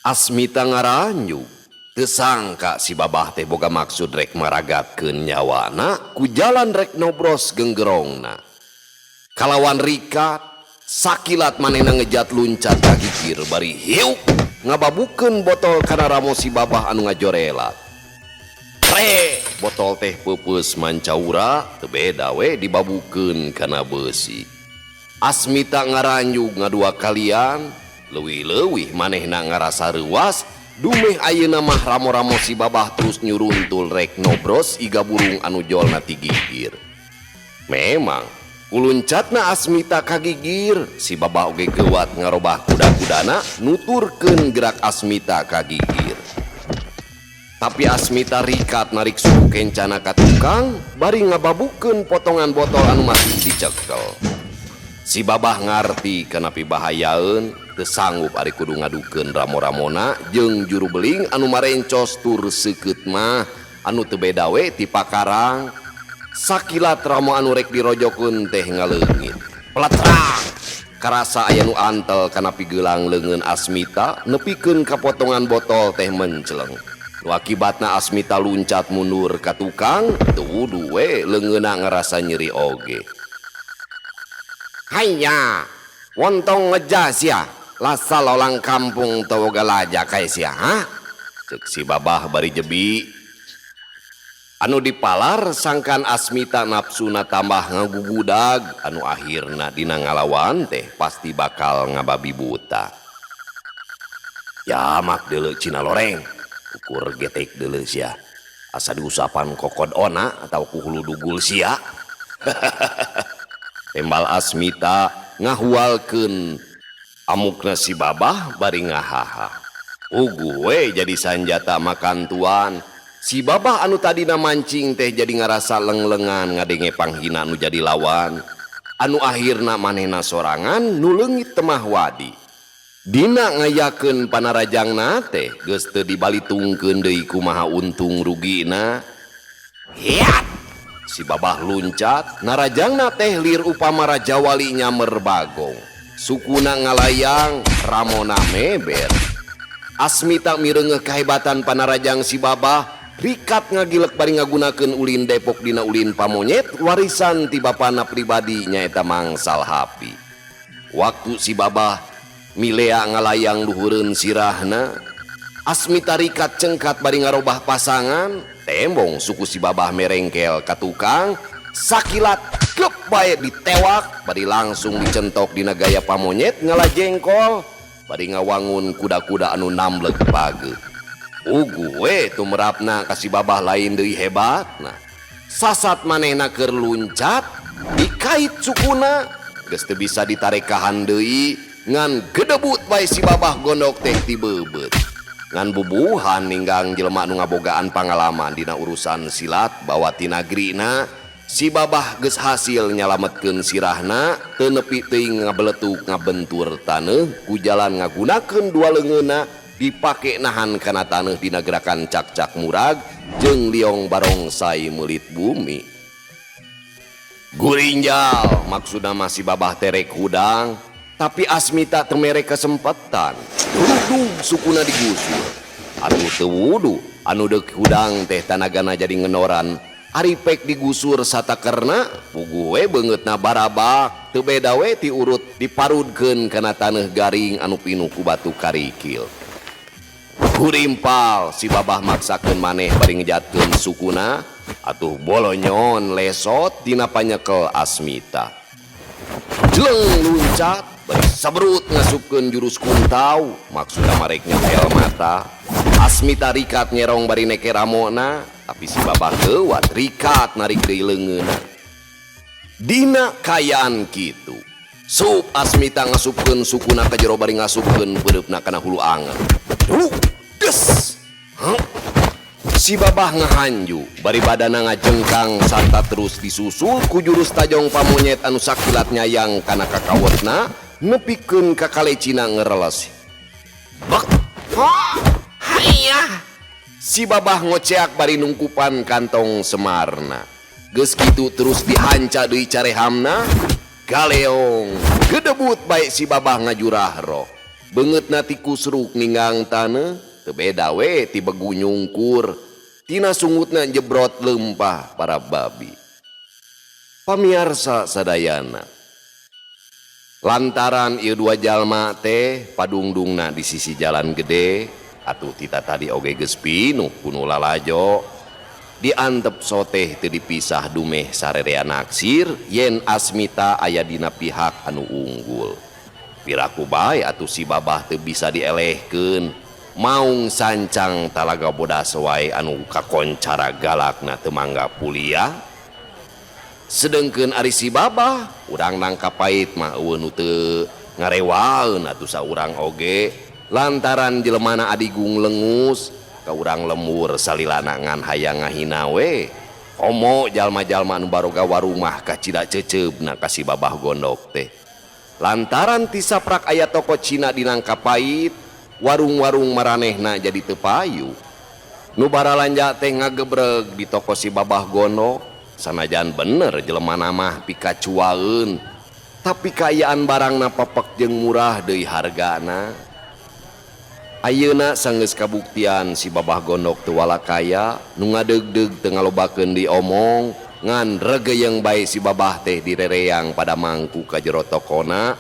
Asmita ngaranyu tersangka si babah teh boga maksud rek maragatkeun nyawana ku jalan rek nobros genggerongna. Kalawan rikat sakilat manehna ngejat luncat ka gigir bari hiuk ngababukeun botol kana ramo si babah anu ngajorelat. Botol teh peupeus mancaura teu beda we dibabukeun kana beusi. Asmita ngaranyu ngadua kalian leuwih-leuwih manehna ngarasa reuas dumeh ayeuna mah ramo-ramo si babah terus nyuruntul rek nobros iga burung anu jolna ti gigir. Memang kuluncatna Asmita ka gigir si babah oge geuwat ngarobah kuda-kudana nuturkeun gerak Asmita ka gigir. Tapi Asmita rikat narik suku kencana ka tukang bari ngababukeun potongan botol anu masih dicekel. Si babah ngarti kenapi bahayaeun teu sanggup ari kudu ngadukeun ramo-ramona jeung juru beling anu marencos tur seukeut mah anu teu beda we ti pakarang. Sakilat ramo anu rek dirojokeun teh ngaleungit. Pletrang! Karasa aya nu antel kanapi geulang leungeun Asmita nepikeun ka potongan botol teh menceleng. Nu akibatna Asmita luncat mundur ka tukang teu wudu we leungeunna ngarasa nyeri oge. Hayya, wontong ngejas ya, lasa lolang kampung teu boga laja kae sia, ha? Ceuk si babah bari jebi. Anu dipalar sangkan Asmita nafsuna tambah ngagugudag, anu akhirna dina ngalawan teh pasti bakal ngababi buta. Ya mak deuleu cina loreng, ukur getek deuleu sia. Asa diusapan kokod ona atau ku hulu dugul sia. Tembal Asmita ngahualkeun amukna si babah bari ngahaha. Ugu we jadi sanjata makan tuan. Si babah anu tadina mancing teh jadi ngarasa lenglengan ngadenge panghina anu jadi lawan. Anu akhirna manehna sorangan nu leungit temah wadi. Dina ngayakeun panarajangna teh geus teu dibalitungkeun deui kumaha untung rugina. Hiat! Si babah luncat, narajangna teh lir upama raja wali nyamer bagong. Sukuna ngalayang, ramona meber. Asmita mireungeuh kahebatan panarajang si babah, rikat ngagilek bari ngagunakeun ulin depok dina ulin pamonyet warisan ti bapana pribadi nyaeta mangsal hapi. Waktu si babah milea ngalayang luhureun sirahna, Asmita rikat cengkat bari ngarobah pasangan. Tembong suku si babah merengkel ka tukang sakilat klep bae ditewak bari langsung dicentok dina gaya pamonyet ngalajengkol bari ngawangun kuda-kuda anu namleg page. Ugu we tumrapna ka si babah lain deui hebatna. Sasat manehna keur luncat dikait sukuna geus teu bisa ditarekahan deui ngan gedebut bae si babah gondok teh ti beubet. Ngan bubuhan ninggang jelema nu ngabogaan pangalaman dina urusan silat bawa ti nagrina si babah geus hasil nyalametkeun sirahna teu nepi teuing ngabeletuk ngabentur taneuh ku jalan ngagunakeun dua leungeunna dipake nahan kana taneuh dina gerakan cak-cak murag jeung liong barongsai meulit bumi. Gurinjal maksudna mah si babah terek hudang. Tapi Asmita teu mere kesempatan. Dudung sukuna digusur. Atuh teu wudu anu deuk hudang teh tanagana jadi ngenoran. Ari pek digusur satakerna puguh we beungeutna barabak teu beda we ti urut diparudkeun kana taneuh garing anu pinuh ku batu karikil. Kurimpal si babah maksakeun maneh bari ngejatkeun sukuna atuh bolonyon lesot dina panyekel Asmita. Jeleng luncat bari sabrut ngasupkeun jurus kuntau maksudna marek nyopel mata. Asmita rikat nyerong bari neke ramona tapi si babah geuwat rikat narik deui leungeunna. Dina kayaan kitu sup Asmita ngasupkeun sukuna ka jero bari ngasupkeun beureupna kana hulu angeun. Des. Si babah ngahanju bari badana ngajengkang sarta terus disusul ku jurus tajong pamonyet anu sakilat nyayang kana kakawetna nepikeun ka kalecina ngereles. Bak. Hayya. Si babah ngoceak bari nungkupan kantong semarna. Geus kitu terus dihanca deui carehamna. Galeong gedebut bae si babah ngajurah roh. banget nati kusruk ninggang tanah tebeda we ti begu nyungkur tina sungutna jebrot lempah para babi. Pamiarsa sadayana, lantaran ieu dua jalma teh padungdungna di sisi jalan gede, atuh tita tadi oge geus pinuh kuno lalajo, diantep soteh teu dipisah dumeh sarerea naksir yen Asmita aya dina pihak anu unggul. Piraku bae atuh si babah teu bisa dielehkeun, maung sancang talaga bodas wae anu kakoncara galakna teu mangga puliah. Sedengkeun ari si babah urang nangka pait mah eueuh nu teu ngarewaeun atuh saurang oge lantaran jelemana adigung lengus ka urang lemur salilana ngan hayang ngahina we komo jalma-jalma anu baroga warumah ka cida ceceubna ka si babah gondok teh. Lantaran tisaprak aya toko Cina di nangka pait warung-warung maranehna jadi teu payu. Nu baralanja teh ngagebreg di toko si babah gondok sanajan bener jelemana mah pikacuaeun tapi kayaan barangna papek jeung murah deui hargana. Ayeuna sanggeus kabuktian si babah gondok teu wala kaya nu ngadegdeg teu ngalobakeun diomong ngan regeyeung bae si babah teh direreang pada mangku ka jero tokona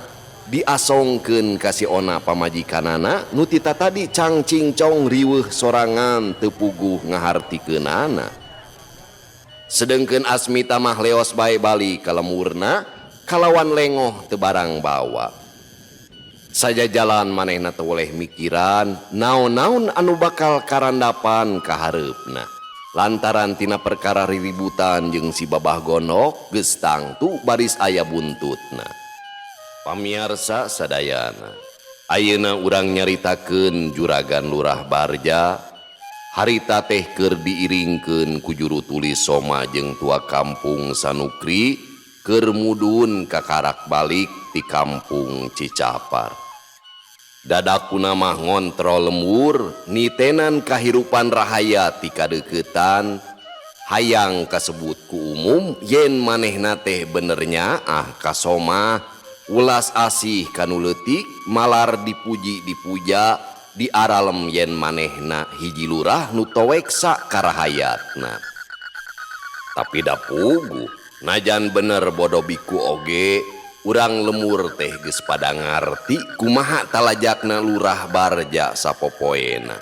diasongkeun ka si ona pamajikanana nu tita tadi cangcingcong riweuh sorangan teu puguh ngahartikeunana. Sedengkeun Asmita mah leos bae bali ka lemurna kalawan lengoh teu barang bawa. Saja jalan manehna teu oleh mikiran naon-naon anu bakal karandapan ka hareupna. Lantaran tina perkara riributan jeung si babah gondok geus tangtu baris aya buntutna. Pamiarsa sadayana, ayeuna urang nyaritakeun juragan Lurah Barja. Harita teh keur diiringkeun ku juru tulis Soma jeung tua kampung Sanukri keur mudun ka karak balik ti kampung Cicapar. Dadakuna mah ngontrol lemur nitenan kahirupan rahaya ti kadeuketan hayang kasebut ku umum yen manehna teh benernya ka Soma ulas asih kanu leutik malar dipuji-dipuja di aralem yen manehna hiji lurah nu toweksa karahayatna. Tapi da pugu najan bener bodo biku oge urang lemur teh geus pada ngarti kumaha talajakna Lurah Barja sapopoena.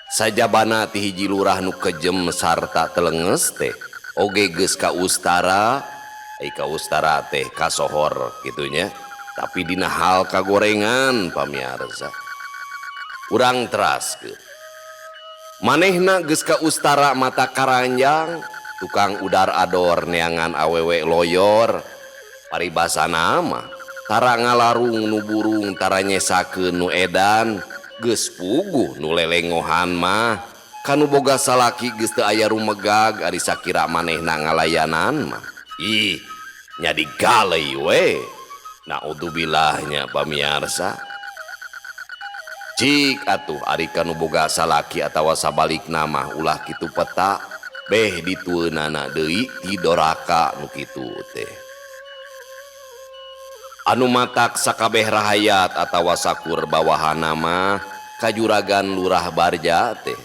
Sajabana ti hiji lurah nu kejem sarta telenges teh oge geus ka ustara ka ustara teh kasohor kitunya tapi dina hal kagorengan pamiarsa. Urang teraskeun manehna geus ka ustara mata karanjang tukang udar ador neangan awewe loyor paribasana mah tara ngalarung nu burung tara nyesakeun nu edan geus puguh nu lelengohan mah kanu boga salaki geus teu aya rumegag ari sakira manehna ngalayanan mah ih nya digaleuy we naudzubillah pamiarsa. Cik atuh ari kanu boga salaki atawa sabalikna mah ulah kitu peta beh ditueunana deui ti doraka nu kitu teh. Anu matak sakabeh rahayat atawa sakur bawahanna mah ka juragan Lurah Barja teh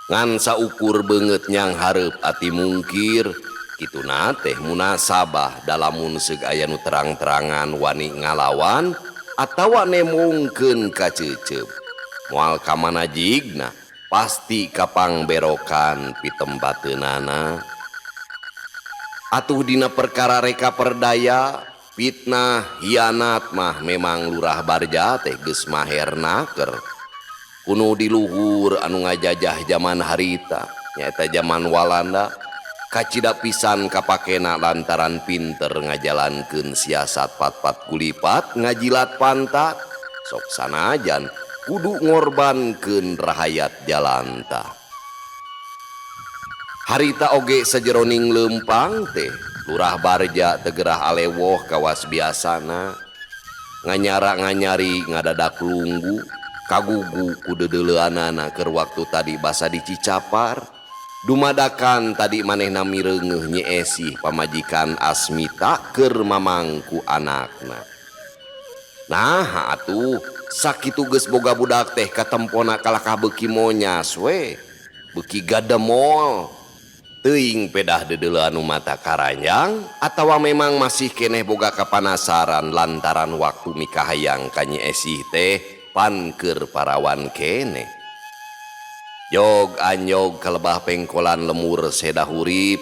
ngan saukur beungeut nyang hareup ati mungkir kituna teh munasabah dalamun seug aya nu terang-terangan wani ngalawan atawa nemungkeun ka ceuceub moal ka mana jigna pasti kapang berokan pitembateunana. Atuh dina perkara reka perdaya fitnah hianat mah memang Lurah Barja teh geus maher naker kuno di luhur anu ngajajah zaman harita nyaeta zaman Walanda kacida pisan kapakena lantaran pinter ngajalankeun siasat pat-pat kulipat ngajilat pantat sok sanajan kudu ngorbankeun rahayat jalanta. Harita oge sajeroning lempang teh Lurah Barja tegerah alewoh kawas biasana nganyara-nganyari ngadadak lunggu kagugu ku dedeleuanana keur waktu tadi basa di Cicapar dumadakan tadi manehna mireungeuh nyeesih pamajikan Asmita keur mamangku anakna. Nah atuh sakitu geus boga budak teh katempona kalaka beuki monyas we beuki gademol teuing pedah dedeula anu mata karanjang atawa memang masih keneh boga kapanasaran lantaran waktu mikahayang ka Nyi Esih teh pan keur parawan keneh. Jog anyog kalebah pengkolan lemur sedah hurip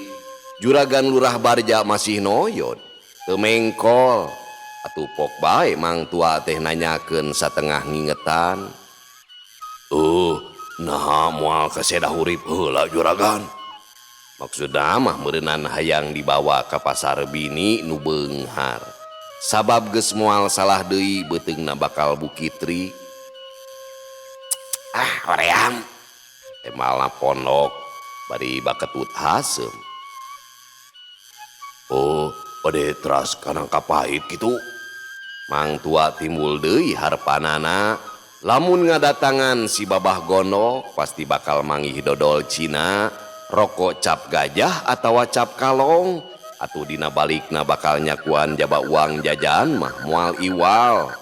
juragan lurah Barja masih noyod teu mengkol atuh pok bae mang tua teh nanyakeun satengah ngingetan. Nah moal ka sedah hurip heula juragan. Maksudna mah meureunana hayang dibawa ka pasar bini nu beunghar. Sabab geus moal salah deui beuteungna bakal bukitri. Hoream. Emalna pondok bari baketut haseum. Bade teras kana kapait kitu. Mang tua timbul deui harpanana lamun ngadatangan si babah gondok pasti bakal manggih dodol Cina. Rokok cap gajah atau cap kalong atuh dina balikna bakal nyakuan jaba uang jajan mah moal iwal.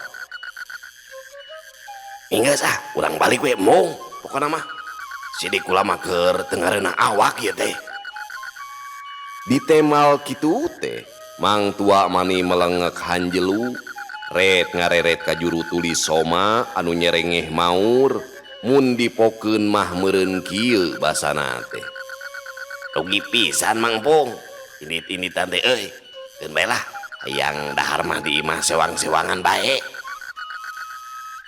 Ingges urang balik we mong pokona mah sidik kula mah keur tengareuna awak ieu teh. Ditemal kitu teh mang tua mani melengek hanjelu ret ngareret ka juru tulis soma anu nyerengeh maur mun dipokeun mah meureun kieu basana teh. Rugi pisan Mang Pung. Ini tante euy. Keun bae lah hayang dahar mah di imah sewang-sewangan bae.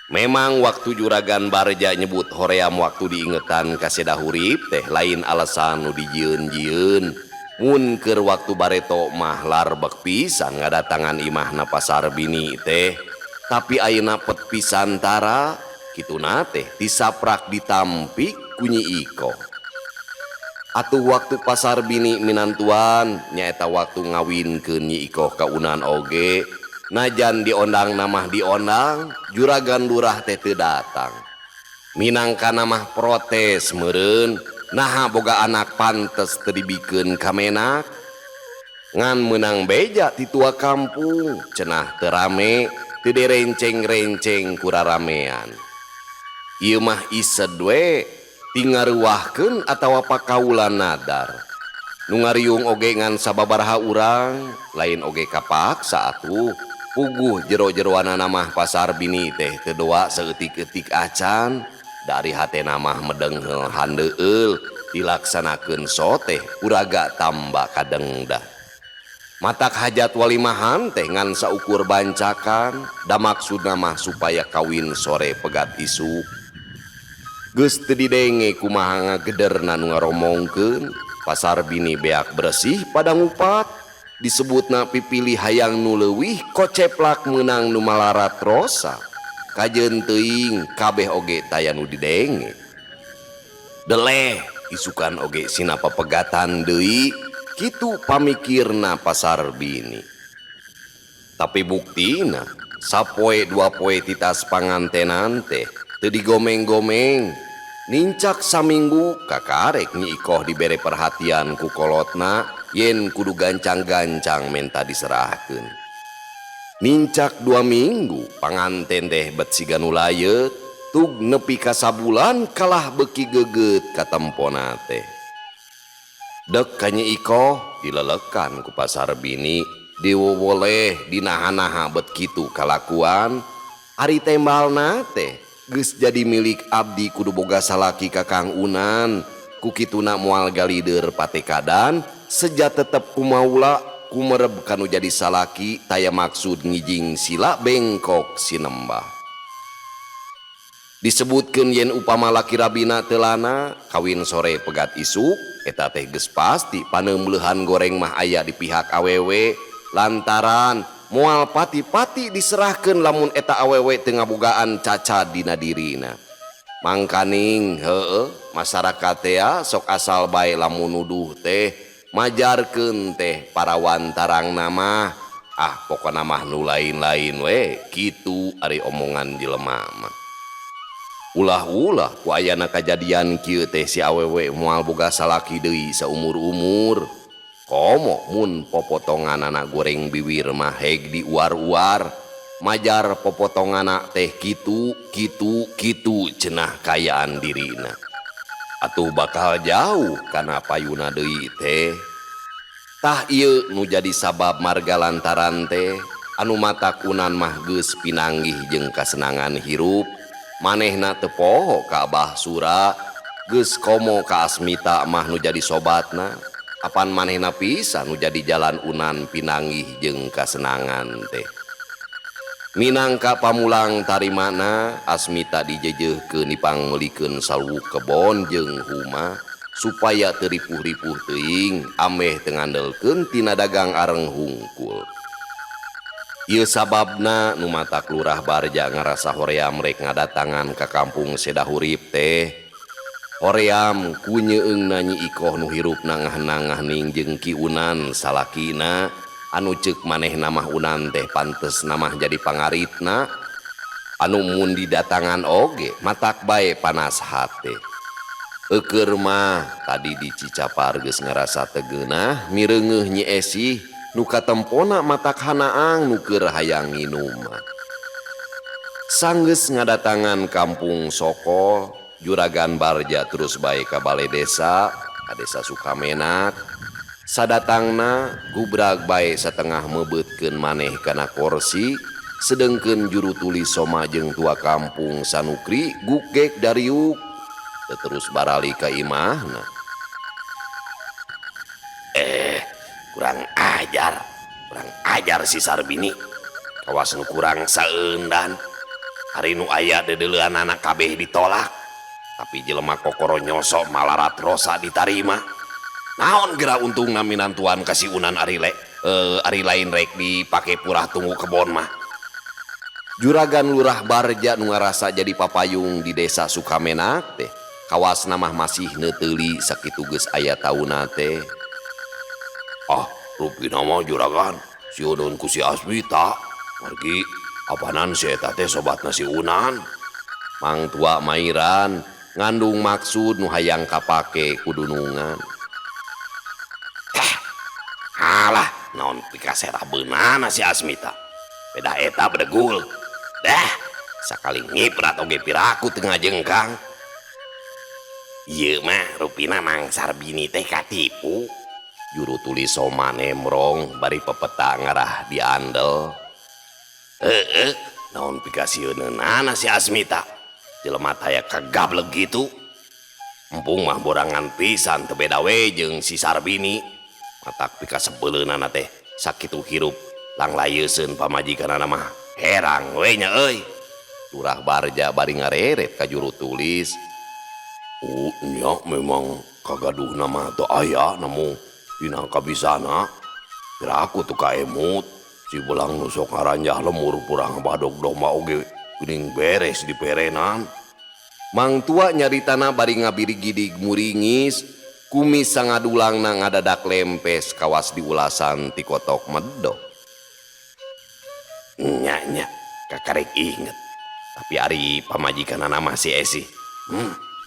Memang waktu juragan Barja nyebut hoream waktu diingetan ka sedah hurip teh lain alasan nu dijieun-jieun. Mun keur waktu bareto mah larbek pisan ngadatangan imahna pasar bini teh. Tapi ayeuna pet pisantara kituna teh disaprak ditampik ku Nyi Iko. Atuh waktu pasar bini minantuan nyaeta waktu ngawinkeun Nyi Iko ka unan oge najan diondang namah diondang juragan lurah teh teu datang minangka namah protes meureun naha boga anak pantes teu dibikeun ka menak ngan meunang beja ti tua kampung cenah teu rame teu direnceng-renceng ku raramean. Ieu mah ised we tingaruahkeun atawa pakaulan nadar nu ngariung oge ngan sababaraha urang lain oge kapaksa atuh puguh jero-jeroana namah pasar bini teh teu doa saeutik-eutik acan dari hatena mah medenghel handeueul dilaksanakeun soteh uraga tamba kadengdah. Matak hajat walimahan teh ngan saukur bancakan da maksudna mah supaya kawin sore pegat isuk. Geus teu didenge kumaha ngagederna nu ngaromongkeun pasar bini beak bersih pada ngupat disebutna pipilih hayang nu leuwih koceplak meunang nu malarat rosa kajeun teuing kabeh oge taya nu didenge. Deleh isukan oge sinapa pegatan deui kitu pamikirna pasar bini. Tapi buktina sapoe dua poe titas pangantenan teh teu digomeng-gomeng nincak saminggu kakarek Nyi Ikoh dibere perhatian ku kolotna yen kudu gancang-gancang menta diserahkeun. Nincak 2 minggu panganten teh bet siga nu layeut tug nepi ka sabulan kalah beuki geugeut ka tempona teh. Dek ka Nyi Ikoh dilelekan ku pasar bini diwowoleh dinaha-naha bet kitu kalakuan ari tembalna teh geus jadi milik abdi kudu boga salaki kakang unan ku kituna moal galideur patekadan seja tetep kumaula kumereb kanu jadi salaki taya maksud ngijing sila bengkok sinembah. Disebutkeun yen upama laki rabina teulana kawin sore pegat isuk eta teh geus pasti paneumleuhan goreng mah aya di pihak awewe lantaran moal pati-pati diserahkeun lamun eta awewe teu ngabogaan caca dina dirina. Mangkaning masyarakat teh sok asal bae lamun nuduh teh majarkeun teh parawan tarangna mah pokona mah nu lain-lain we kitu ari omongan jelema mah. Ulah-ulah ku ayana kajadian kieu teh si awewe moal boga salaki deui saumur-umur. Komo mun popotongan anak goreng biwir mah heg diuar-uar majar popotongan anak teh gitu cenah kayaan dirina. Atuh bakal jauh karena payuna deui teh. Tah ieu nu jadi sabab marga lantaran teh anu matakunan mah geus pinanggih jeung kasenangan hirup, manehna teu poho ka Abah Sura, geus komo ka Asmita mah nu jadi sobatna, apan manehna pisan nu jadi jalan unan pinanggih jeung kasenangan teh. Minangka pamulang tarimana Asmita dijejeuhkeun dipangmelikeun saluk kebon jeung huma supaya teu ripuh-ripuh teuing ameh teu ngandelkeun tina dagang areng hungkul. Ieu sababna nu matak Lurah Barja ngarasa hoream rek ngadatangan ka kampung Sedahurip teh. Hoream ku nyeueungna Nyi Ikoh nu hirupna ngahna-ngahning jeung Ki Unan salakina anu ceuk manehna mah Unan teh pantes namah jadi pangaritna, anu mun didatangan oge matak bae panas hate. Eukeur mah tadi dicicapar geus ngarasa teu geunah mireungeuh Nyi Esih nu katempona matak hanaang nu keur hayang nginum. Sanggeus ngadatangan kampung Sokol, Juragan Barja terus bae ka balai desa, ka desa Sukamenak. Sadatangna gubrag bae satengah mebeutkeun maneh kana kursi, sedengkeun juru tulis Soma jeung tua kampung Sanukri gugek dariuk teu terus barali ka imahna. Kurang ajar si Sarbini, kawas nu kurang saeundan. Hari nu aya dedeleuan anak kabeh ditolak, tapi jelema kokoro nyosok malarat rosa ditarima. Naon geura untungna minantuan kasih Unan ari lain rek dipake purah tunggu kebon mah. Juragan Lurah Barja nu ngarasa jadi papayung di desa Sukamenak teh kawasna mah masih neuteuli sakitu geus aya tauna teh. Rupina mah juragan sieuneun ku si Asmita margi apanan si eta teh sobatna si Unan. Mang tua mairan ngandung maksud nu hayang kapake kudunungan. Alah, naon pikasera beunana si Asmita. Beda eta bedegul. Dah, sakali ngiprat oge piraku teu ngajengkang. Ieu mah rupina Mang Sarbini teh katipu. Juru tulis Soma nemrong bari pepeta ngarah diandel. Naon pikasieunana si Asmita. Jelema taya kagableg gitu. Empung mah borangan pisan teu beda we jeung si Sarbini. Matak pikasebeuleunnana teh sakitu hirup langlayeuskeun pamajikanana mah herang we nya euy. Lurah Barja bari ngareret ka juru tulis. Nya memang kagaduhna mah teu aya namu dina kabisana. Piraku teu kaemut si belang nu sok ngaranjah lemur purang badog domba oge geuning beres diperenan. Mang tua nyaritana bari ngabiri-gidig muringis. Kumis sangadulangna ngadadak lempes kawas diulasan ti kotok medok. Nya kakarek inget. Tapi ari pamajikanana mah si Esih.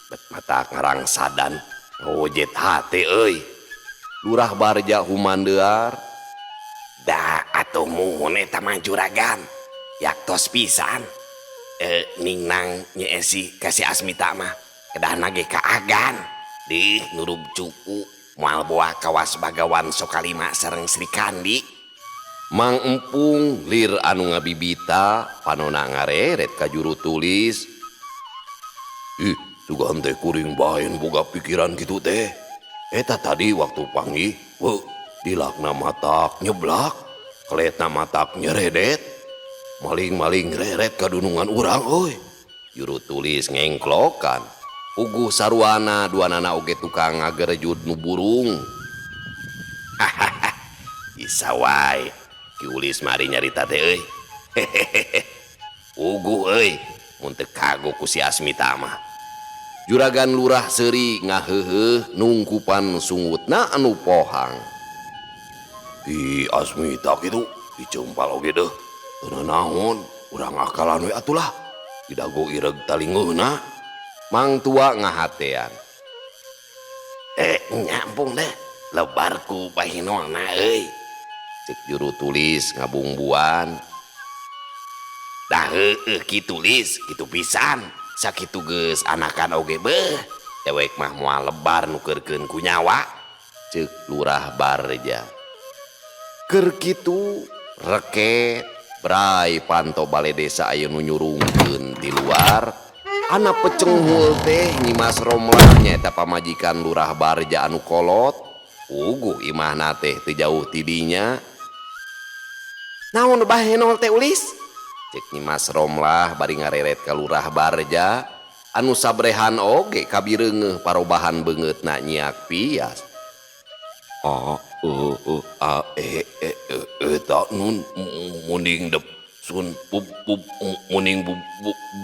Bet mata ngarang sadan ngojet hate euy. Lurah Barja humandeuar. Da atuh muhun eta mah juragan. Yaktos pisan. Ningnang Nyi Esih ka si Asmita mah kedahna ge kaagan. Di nurub cuku moal boa kawas bagawan Sokalima sareng Sri Kandi. Mang Empung lir anu ngabibita panona ngareret ka juru tulis. Sugan teh kuring baen boga pikiran gitu teh. Eta tadi waktu panggih dilakna matak nyeblak, keletna matak nyeredet, maling-maling reret ka dunungan urang euy. Juru tulis ngengklokan. Uguh sarwana duanana oge tukang ngagerejud nu burung. Bisa wae Ki Ulis mari nyarita teh euy. Uguh euy mun teu kagok ku si Asmita mah. Juragan Lurah Seuri ngaheukeuh nungkupan sungutna anu pohang. Asmita kitu diceumpal oge deuh. Teu naon, urang akalan we atulah. Didago ireg talingeunna. Mang tua ngahatean. Nyampung deh lebarku pahinona euy. Cek juru tulis ngabungbuan. dah kitu lis kitu pisan sakitu geus anakan oge beuh dewek mah moal lebar nukerkeun ku nyawa ceuk Lurah Barja. Keur kitu reket bray panto balai desa aya nu nyurungkeun di luar anak pecenghul teh Nyimas Romlah nyaeta pamajikan Lurah Barja anu kolot uguh imahna teh teu jauh tidinya. Naon bahenol teh ulis cek Nyimas Romlah bari ngareret ka Lurah Barja anu sabrehan oge kabireungeuh parobahan beungeutna nyiak pias. Tak nun muning dep sun muning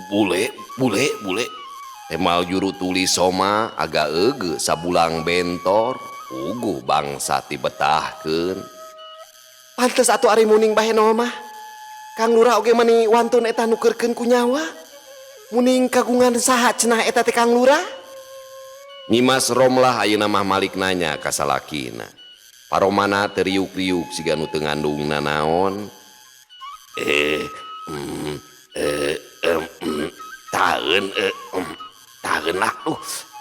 bule temal juru tulis soma agak ege sabulang bentor uguh bangsa tibetahkeun. Pantes atuh ari muning bahenol mah Kang Lurah oge mani wantun eta nukerkeun ku nyawa muning kagungan saha cenah eta teh Kang Lurah. Nyimas Romlah ayeuna mah malik nanya ka salakina. Paromana teriuk-riuk siga nu teu ngandungna naon. Taeun lah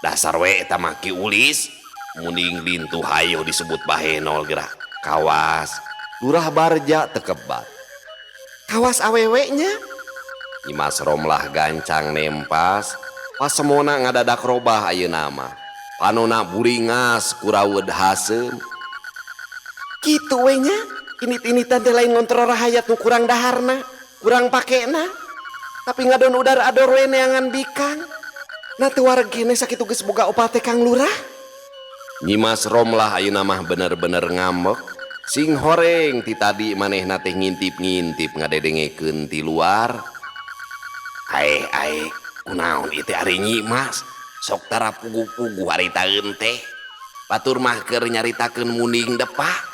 dasar we eta mah ki ulis muning lintu hayo disebut bahenol geura. Kawas Lurah Barja tekebat. Kawas awewe nya. Nyimas Romlah gancang nempas pasemona ngadadak robah ayeuna mah. Panona buringas kurawed haseum. Kitu we nya init-initan teh lain ngontrol rahayat nu kurang daharna kurang pakena tapi ngadon udara ador we neangan bikang na teu wargene sakitu geus boga opal teh Kang Lurah. Nyimas Romlah ayeuna mah bener-bener ngambek sing horeng ti tadi manehna teh ngintip-ngintip ngadedengekeun ti luar. Ae kunaon ieu teh ari Nyimas sok tara pugu-pugu harita teh batur mah keur nyaritakeun muning depa.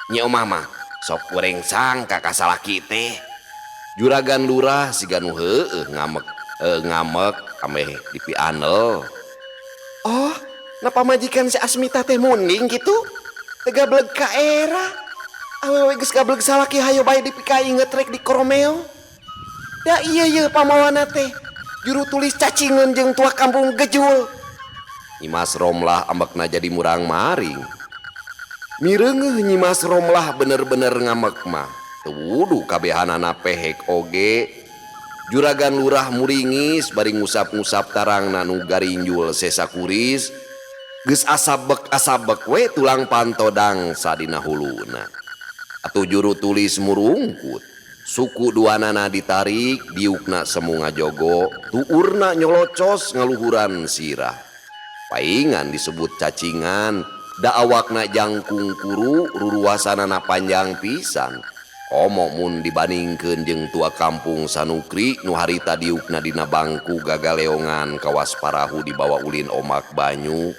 Nya omah mah sok goreng sangka ka salaki teh. Juragan Lurah siga nu heueuh ngamek ameh dipianel. Oh, na pamajikan si Asmita teh muning gitu? Teu gableg ka era. Awewe geus gableg salaki hayo bae dipikai ngetrek di Koromeo. Da iya pamawana teh juru tulis cacingeun jeung tua kampung gejul. Nyimas Romlah ambekna jadi murang maring. Mireungeuh Nyimas Romlah bener-bener ngamek mah teu wudu kabehanana pehek oge. Juragan Lurah muringis bari ngusap-ngusap tarangna nu garinjul sesakuris geus asabek we tulang pantodang sadina huluna. Atuh juru tulis murungkut suku duanana ditarik diukna semu ngajogo tuurna nyolocos ngaluhuran sirah. Paingan disebut cacingan da awakna jangkung kuru ruruasanana panjang pisan. Komo mun dibandingkeun jeung tua kampung Sanukri nu harita diukna dina bangku gagaleongan kawas parahu di bawah ulin omak banyu.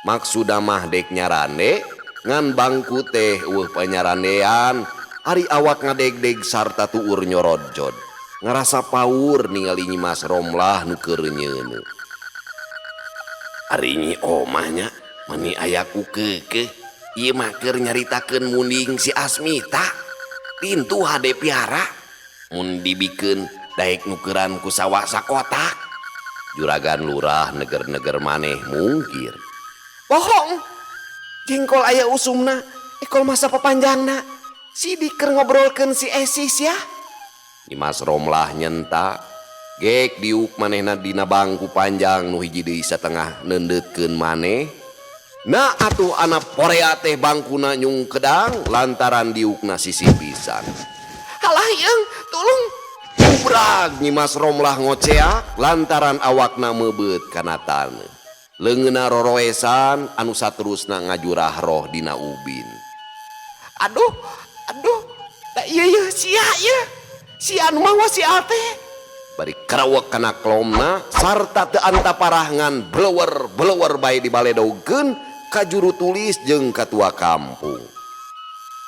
Maksuda mah dek nyarande ngan bangku teh panyarandean ari awak ngadeg-deg sarta tuur nyorodjod ngarasa paur ningali Nyimas Romlah nu keur nyeuneu. Ari nyi omahnya mani ayaku keukeuh ieu mah keur nyaritakeun muning si Asmita pintu hade piara mun dibikeun daek nukeran ku sawah sakotak. Juragan Lurah neger-neger maneh mungkir. Bohong, jengkol aya usumna ekol masa papanjangna sidik keur ngobrolkeun si Esis ya. Nyimas Romlah nyentak gek diuk manehna dina bangku panjang nu hiji deui satengah neundeutkeun maneh. Na atuh anak porea teh bangkuna nyung kedang lantaran diukna sisi pisan. Halah yeung, tulung. Ubrag Nyimas Romlah ngoceak lantaran awakna meubeut kana taneuh. Leungeunna roroesan anu saterusna ngajurah roh dina ubin. Aduh, da ieu sia ieu. Si anu mah sia teh. Bari karawek kana klomna sarta teu antaparangan blewer bae dibaledogkeun ka juru tulis jeung katua kampung.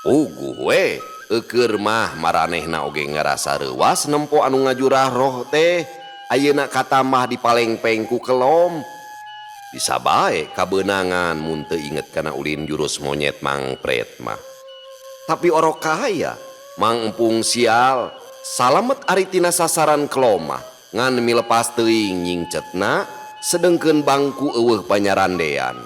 Uguh we eukeur mah maranehna oge ngarasa reuwas nempo anu ngajurah roh teh ayeuna katambah dipalengpeng ku kelom. Bisa bae kabeunangan mun teu inget kana ulin jurus monyet mangpret mah. Tapi orok kahaya Mang Empung sial salamet ari tina sasaran kelomah ngan milepas teuing nyingcetna sedengkeun bangku eueuh panyarandean.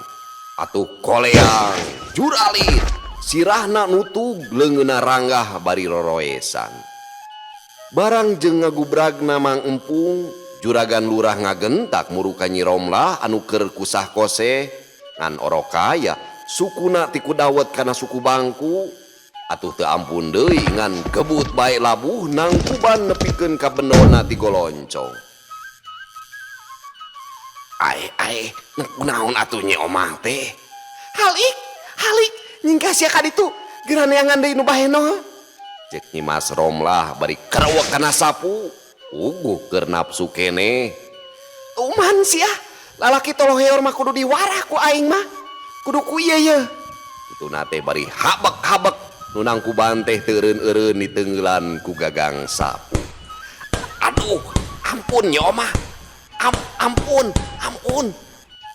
Atuh koleang juralit sirahna nutug leungeunna ranggah bari roroesan. Barang jeung ngagubragna Mang Empung, juragan lurah ngagentak muruka Nyi Romlah anu keur kusah kose ngan orokaya sukuna ti kudawet kana suku bangku. Atuh teu ampun deui ngan kebut bae labuh nangkuban nepikeun ka bendona ti goloncong. Ae naon atuh Nyi Omah teh? Halik nyingkah sia ka ditu geraneangan deui nu baheno. Cek Nyi Mas Romlah bari kerewek kana sapu. Uguh keur nafsu keneh. Uman sia lalaki toloheor mah kudu diwarah ku aing mah. Kudu ku ieu ye. Kituna teh bari habek-habek nu nangkuban teh teureun-eureun diteungeulan ku gagang sapu. Aduh, ampun Nyi Omah. Ampun.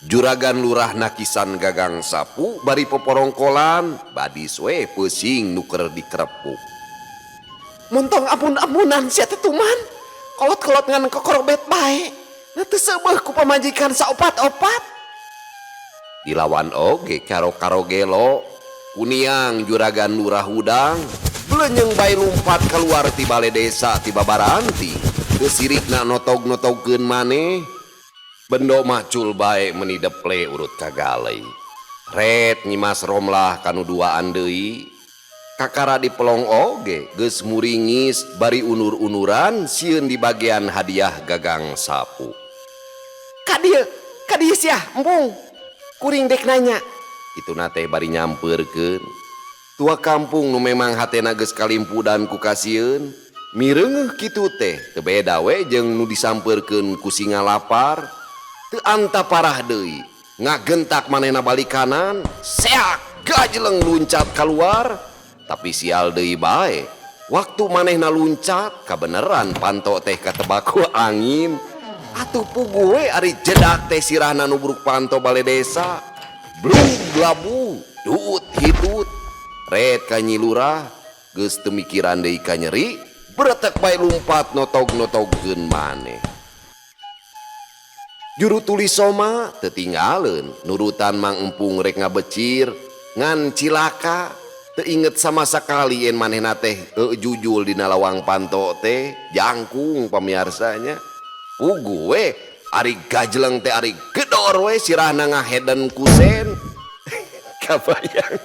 Juragan lurah nakisan gagang sapu bari poporongkolan badis we peusing nu keur dikrepuk. Muntong ampun-ampunan sia teh tuman. Kolot-kolot ngan kokorobet bae. Na teu seubeuh ku pamajikan saopat-opat. Dilawan oge karo-karo gelo. Kuniang juragan lurah hudang belenyeng bae lumpat keluar ti balai desa ti babaranti. Teu sirikna notog-notogkeun maneh. Bendo macul bae meuni deple urut kagalei. Ret Nyi Mas Romlah kanu duaan deui. Kakara di pelong oge geus muringis bari unur-unuran sieun di bagian hadiah gagang sapu. Kadieu sia Empung. Kuring dek nanya. Ituna teh bari nyampeurkeun. Tua kampung nu memang hatena geus kalimpudan ku kasieun mireungeuh kitu teh teu beda we jeung nu disampeurkeun ku singa lapar. Teu anta parah deui ngagentak manehna balik kanan seak gajleng luncat keluar. Tapi sial deui bae waktu manehna luncat kabeneran panto teh katebak ku angin. Atuh puguh we ari jedak teh sirahna nu buruk panto balai desa. Blung blabu duut hitut. Ret ka Nyi Lurah geus teu mikiran deui ka nyeri bretek bae lumpat notog-notogkeun maneh. Juru tulis soma teu tinggaleun nurutan Mang Empung rek ngabecir ngan cilaka. Teu inget sama sakali yen manehna teh jujul dina lawang panto teh jangkung pamiarsanya. Puguh we ari gajleng teh ari gedor we sirahna ngaheden kusen. Kabayang.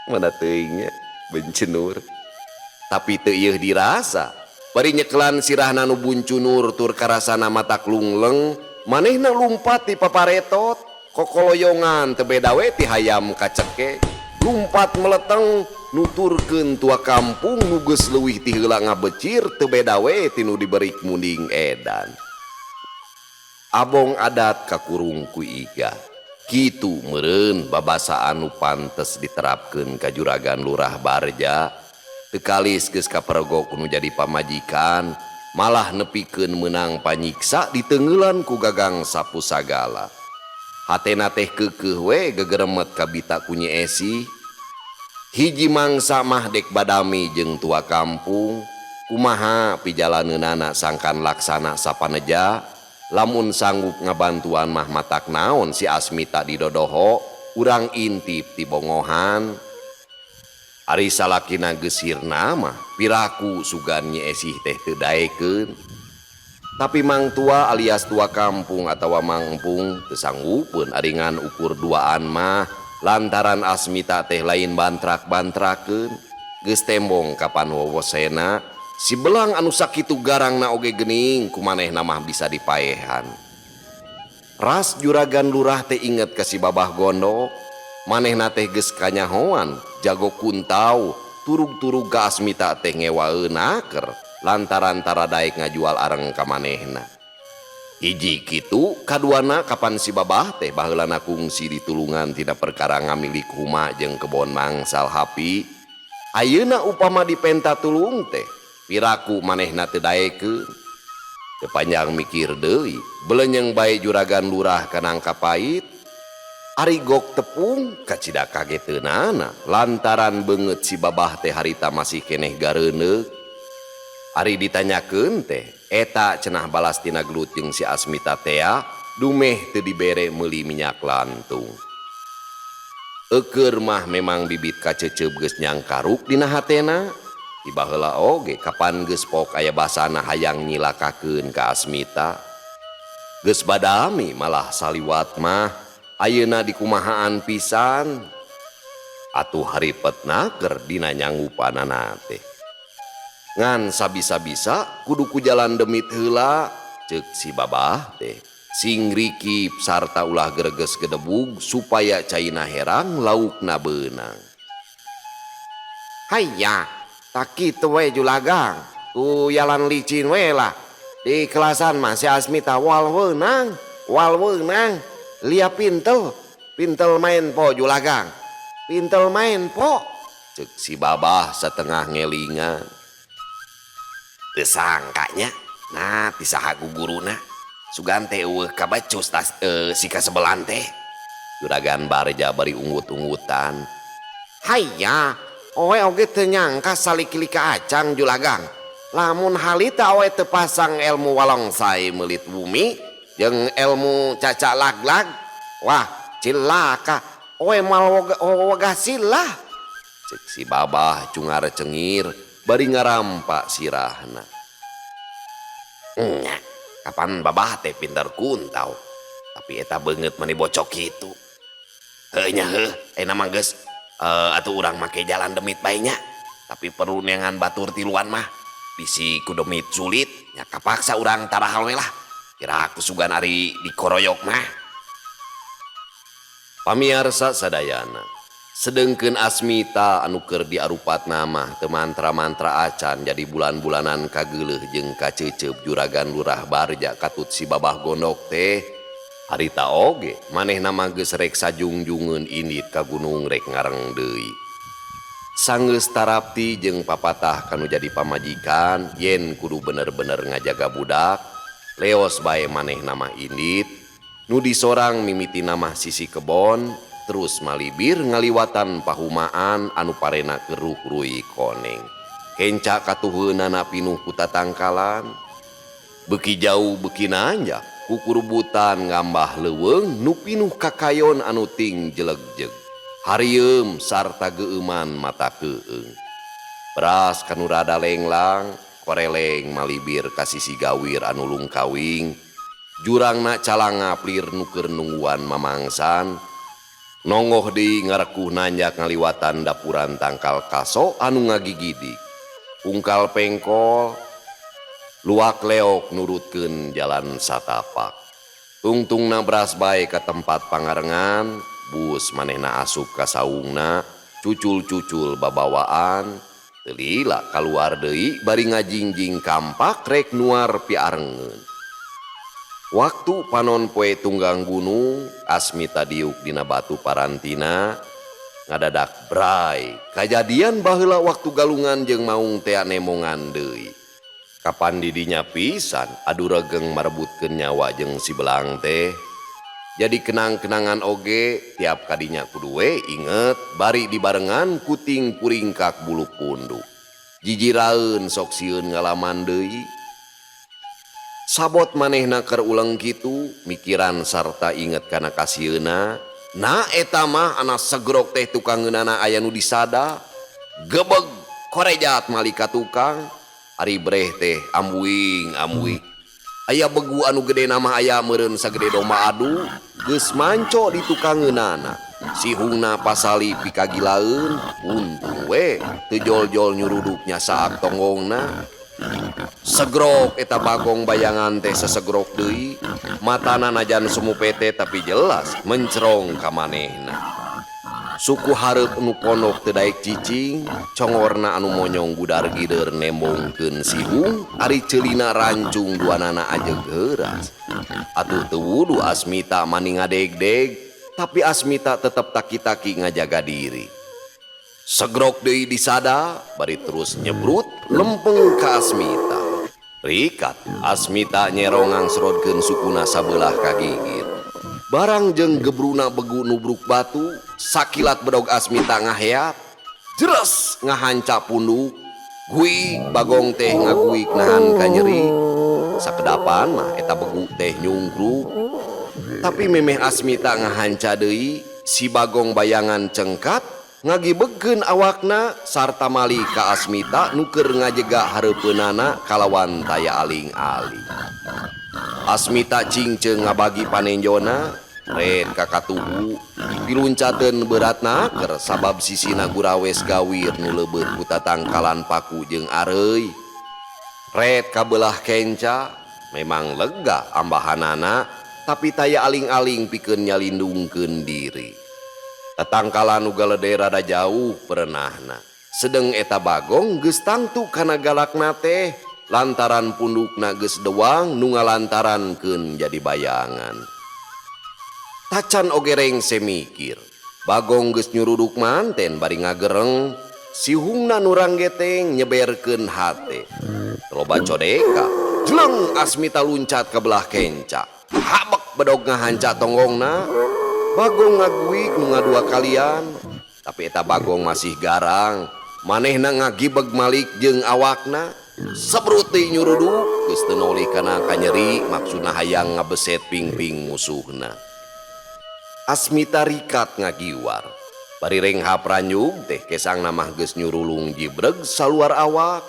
Mana teuingnya bencenur. Tapi teu ieuh dirasa. Bari nyekelan sirahna nu buncunur tur karasana matak lungleng, manehna lumpat ti paparetot, kokoloyongan teu beda we ti hayam kaceke. Lumpat meleteng nuturkeun tua kampung nu geus leuwih ti heula ngabecir teu beda we ti nu diberik munding edan. Abong adat kakurung ku iga. Kitu meureun babasa anu pantes diterapkeun ka juragan lurah Barja. Teu kalis geus kapergok nu jadi pamajikan, malah nepikeun meunang panyiksa diteungeulan ku gagang sapu sagala. Hatena teh keukeuh we gegeremet ka bita ku Nyi Esi. Hiji mangsa mah dek badami jeung tua kampung. Kumaha pijalaneunana sangkan laksana sapaneja. Lamun sanggup ngabantuan mah matak naon si Asmita didodoho. Urang intip ti bongohan. Ari salakina geusirna mah piraku sugan Nyi Esi teh teu daekeun. Tapi Mang Tua alias tua kampung atawa Mang Empung teu sanggupeun aringan ukur duaan mah lantaran Asmita teh lain bantrak-bantrakeun. Geus tembong kapan wowosena si belang anu sakitu garangna oge geuning kumanehna mah bisa dipaehan. Ras juragan lurah teh inget ka si Babah Gondok, manehna teh geus kanyahoan jago kuntau turug-turug ka Asmita teh ngewaeun aker lantaran tara daek ngajual areng ka manehna. Hiji kitu kaduana kapan si Babah teh baheulana kungsi di tulungan tina perkara ngamilik huma jeung kebon mangsal hapi. Ayeuna upama dipenta tulung teh piraku manehna teu daekeun. Teu panjang mikir deui belenyeng bae juragan lurah ka Nangka Pait. Ari gok tepung kacida kageteunana lantaran beungeut si Babah teh harita masih keneh gareuneuh. Ari ditanyakeun teh eta cenah balas tina gelut jeung si Asmita tea dumeh teu dibere meuli minyak lantung. Eukeur mah memang bibit kaceceup geus nyangkaruk dina hatena. Tiba heula oge kapan geus pok aya basana hayang nyilakakeun ka Asmita. Geus badami malah saliwat mah ayeuna dikumahaan pisan. Atuh haripetna keur dina nyanggupanana teh. Ngan sabisa-bisa kudu ku jalan demit heula ceuk si babah teh sing rikip sarta ulah greges gedebug supaya caina herang laukna beunang. Hayya tak kitu we julagang ku jalan licin we lah di kelasan mah si Asmita wal weunang lia pintel main po julagang pintel main po ceuk si babah satengah ngelingan. Teu sangkanya nah pisaha ku guruna sugan teh eueuh kabacus tas si kasebelan teh. Juragan Barja bari unggut-unggutan. Hayya oe oge teu nyangka salikilika acang julagang lamun halita oe teu pasang ilmu walongsai meulit bumi jeung ilmu caca laglag wah cilaka oe mal wegah silah ceuk si babah cungar cengir bari ngarampa sirahna. Nya, kapan babah teh pinter kuntau. Tapi eta beungeut mani bocok kitu. Heuh nya heuh, ena mah geus atuh urang make jalan demit bae nya. Tapi perlu neangan batur tiluan mah. Bisi ku demit sulit, nya kapaksa urang tarahal we lah. Kira aku sugan ari dikoroyok mah. Pamiarsa sadayana. Sedengkeun Asmita anu keur diarupatna mah teu mantra-mantra acan jadi bulan-bulanan kageuleuh jeung kaceuceup juragan Lurah Barja katut si babah gondok teh harita oge manehna mah geus rek sajungjungeun indit ka gunung rek ngareng deui. Sanggeus tarapti jeung papatah kanu jadi pamajikan yen kudu bener-bener ngajaga budak leos bae manehna mah indit nu disorang mimiti namah sisi kebon terus malibir ngaliwatan pahumaan anu parena keruh rui koneng. Kenca katuheunana pinuh ku tatangkalan. Beuki jauh beuki nanjak ku kurubutan ngambah leuweung nu pinuh kakayon anu ting jelegjeg. Harieum sarta geueuman mata keung. Beras kanu rada lenglang koreleng malibir ka sisi gawir anu lungkawing. Jurangna calanga plir nu keur nungguan mamangsan. Nongoh di ngarekuh nanjak ngaliwatan dapuran tangkal kaso anu ngagigidik. Ungkal pengkol, luak leok nurutkeun jalan satapak. Tungtungna beras bae ka tempat pangarengan, bus manehna asup ka saungna, cucul-cucul babawaan, teu lila kaluar deui bari ngajingjing kampak rek nuar piarengeun. Waktu panon poe tunggang gunung, Asmita diuk dina batu parantina, ngadadak bray. Kajadian baheula waktu galungan jeung maung teh nemongan deui. Kapan didinya pisan adu regeng marebutkeun nyawa jeung si belang teh. Jadi kenang-kenangan oge tiap kadinya kudu we inget bari dibarengan kuting puringkak bulu punduk. Jijiraeun sok sieun ngalaman deui. Sabot manehna keur uleng kitu mikiran sarta inget kana kasieuna na eta mah anak segrok teh tukangeunana aya nu disada gebeg korejat malika tukang ari breh teh ambuing aya begu anu gede nama aya meureun sagede domba adu geus manco di tukangeunana sihungna pasali pikagilaeun untung we teu jol-jol nyuruduknya saak tonggongna. Segrok eta bagong bayangan teh sesegrok deui matana najan semu pete tapi jelas mencerong ka manehna. Suku hareup nu pondok teu daek cicing congorna anu monyong budar gider nembongkeun sihung ari ceulina rancung duanana ajeg heuras. Atuh teu wudu Asmita mani ngadeg-deg tapi Asmita tetep taki-taki ngajaga diri. Segrok deui disada bari terus nyebrut lempeng ka Asmita. Rikat Asmita nyerongang serodkeun sukuna sabelah kagigir. Barang jeung gebruna begu nubruk batu sakilat bedog Asmita ngaheat jeres ngahanca punduk Guik Bagong teh ngaguik nahan ka nyeri. Sakedapan mah eta begu teh nyungkruk. Tapi memeh Asmita ngahanca deui, si Bagong bayangan cengkat ngagibegkeun awakna sarta malih ka Asmita nuker ngajega hareupeunana kalawan taya aling-aling. Asmita cingceung ngabagi panenjona, red ka katuhu diluncateun beratna keur sabab sisina gurawes gawir nu leubeut ku tatangkalan paku jeung areuy. Red ka beulah kenca memang lega ambahanana, tapi taya aling-aling pikeun nyalindungkeun diri. Tatangkalan nu galedai rada jauh perenahna. Sedeng eta Bagong geus tangtu kana galakna teh lantaran pundukna geus doang nu ngalantarankeun jadi bayangan. Tacan oge rengse mikir, Bagong geus nyuruduk manten bari ngagereng, sihungna nu ranggeteng nyeberkeun hate. Loba codeka, jeleng Asmita luncat ke belah kenca. Habek bedog ngahanca tonggongna. Bagong ngaguik nu ngadua kalian, tapi eta Bagong masih garang. Manehna ngagibeg malik jeung awakna. Sabruti nyuruduk geus teu noli kana kanyeri maksudna hayang ngabeset ping-ping musuhna. Asmita rikat ngagiwar. Bari rengha pranyug teh kesangna mah geus nyurulung jibreg saluar awak.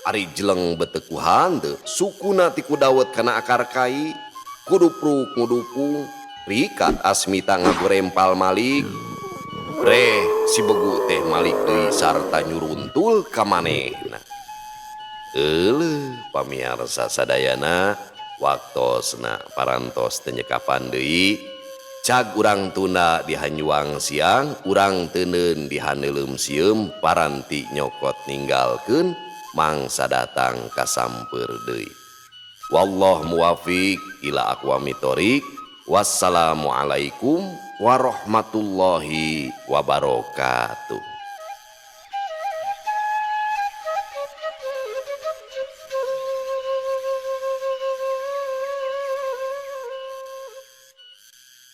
Ari jeleng beteku hanteu sukuna ti kudawet kana akar kai. Kudupruk ngudupung rikat Asmita ngagorempal malik. Si begu teh malik deui sarta nyuruntul ka manehna. Pamiarsa sadayana waktosna parantos teu nyekapan deui. Cag urang tunda di Hanyuang siang, urang teuneun di Haneuleuum sieum paranti nyokot ninggalkeun mangsa datang kasamper deui. Wallah muwafiq ila aqwamit thoriq. Wassalamualaikum warahmatullahi wabarakatuh.